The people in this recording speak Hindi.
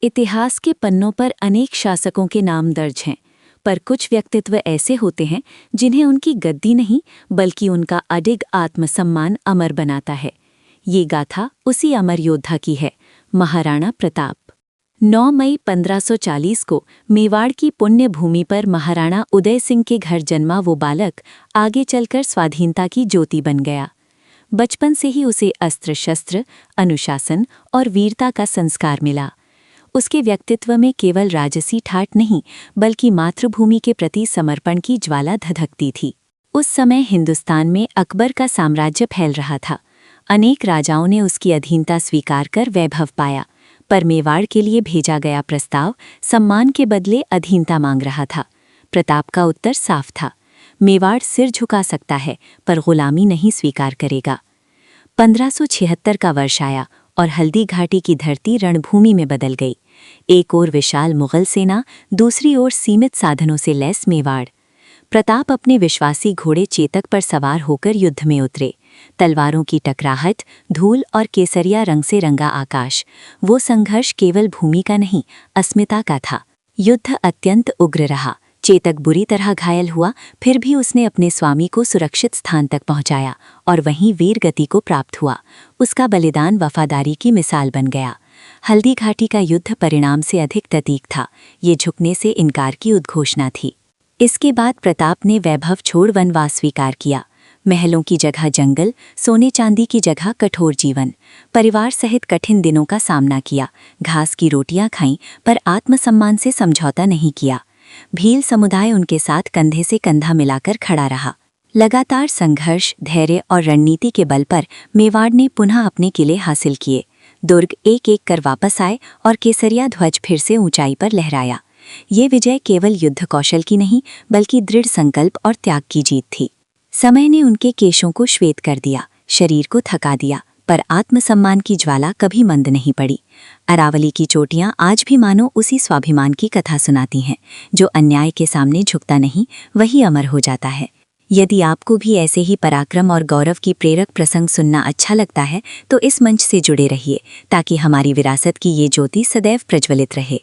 इतिहास के पन्नों पर अनेक शासकों के नाम दर्ज हैं, पर कुछ व्यक्तित्व ऐसे होते हैं जिन्हें उनकी गद्दी नहीं बल्कि उनका अडिग आत्मसम्मान अमर बनाता है। ये गाथा उसी अमर योद्धा की है, महाराणा प्रताप। 9 मई 1540 को मेवाड़ की पुण्य भूमि पर महाराणा उदय सिंह के घर जन्मा वो बालक आगे चलकर स्वाधीनता की ज्योति बन गया। बचपन से ही उसे अस्त्र शस्त्र, अनुशासन और वीरता का संस्कार मिला। उसके व्यक्तित्व में केवल राजसी ठाट नहीं बल्कि मातृभूमि के प्रति समर्पण की ज्वाला धधकती थी। उस समय हिंदुस्तान में अकबर का साम्राज्य फैल रहा था। अनेक राजाओं ने उसकी अधीनता स्वीकार कर वैभव पाया, पर मेवाड़ के लिए भेजा गया प्रस्ताव सम्मान के बदले अधीनता मांग रहा था। प्रताप का उत्तर साफ था, मेवाड़ सिर झुका सकता है पर गुलामी नहीं स्वीकार करेगा। 1576 का वर्ष आया और हल्दी घाटी की धरती रणभूमि में बदल गई। एक ओर विशाल मुगल सेना, दूसरी ओर सीमित साधनों से लैस मेवाड़। प्रताप अपने विश्वासी घोड़े चेतक पर सवार होकर युद्ध में उतरे। तलवारों की टकराहट, धूल और केसरिया रंग से रंगा आकाश। वो संघर्ष केवल भूमि का नहीं, अस्मिता का था। युद्ध अत्यंत उग्र रहा। चेतक बुरी तरह घायल हुआ, फिर भी उसने अपने स्वामी को सुरक्षित स्थान तक पहुंचाया और वहीं वीर गति को प्राप्त हुआ। उसका बलिदान वफादारी की मिसाल बन गया। हल्दी घाटी का युद्ध परिणाम से अधिक प्रतीक था। ये झुकने से इनकार की उद्घोषणा थी। इसके बाद प्रताप ने वैभव छोड़ वनवास स्वीकार किया। महलों की जगह जंगल, सोने चांदी की जगह कठोर जीवन। परिवार सहित कठिन दिनों का सामना किया। घास की रोटियां खाईं पर आत्मसम्मान से समझौता नहीं किया। भील समुदाय उनके साथ कंधे से कंधा मिलाकर खड़ा रहा। लगातार संघर्ष, धैर्य और रणनीति के बल पर मेवाड़ ने पुनः अपने किले हासिल किए। दुर्ग एक एक कर वापस आए और केसरिया ध्वज फिर से ऊंचाई पर लहराया। ये विजय केवल युद्ध कौशल की नहीं बल्कि दृढ़ संकल्प और त्याग की जीत थी। समय ने उनके केशों को श्वेत कर दिया, शरीर को थका दिया, पर आत्मसम्मान की ज्वाला कभी मंद नहीं पड़ी। अरावली की चोटियां आज भी मानो उसी स्वाभिमान की कथा सुनाती हैं, जो अन्याय के सामने झुकता नहीं, वही अमर हो जाता है। यदि आपको भी ऐसे ही पराक्रम और गौरव की प्रेरक प्रसंग सुनना अच्छा लगता है तो इस मंच से जुड़े रहिए, ताकि हमारी विरासत की ये ज्योति सदैव प्रज्वलित रहे।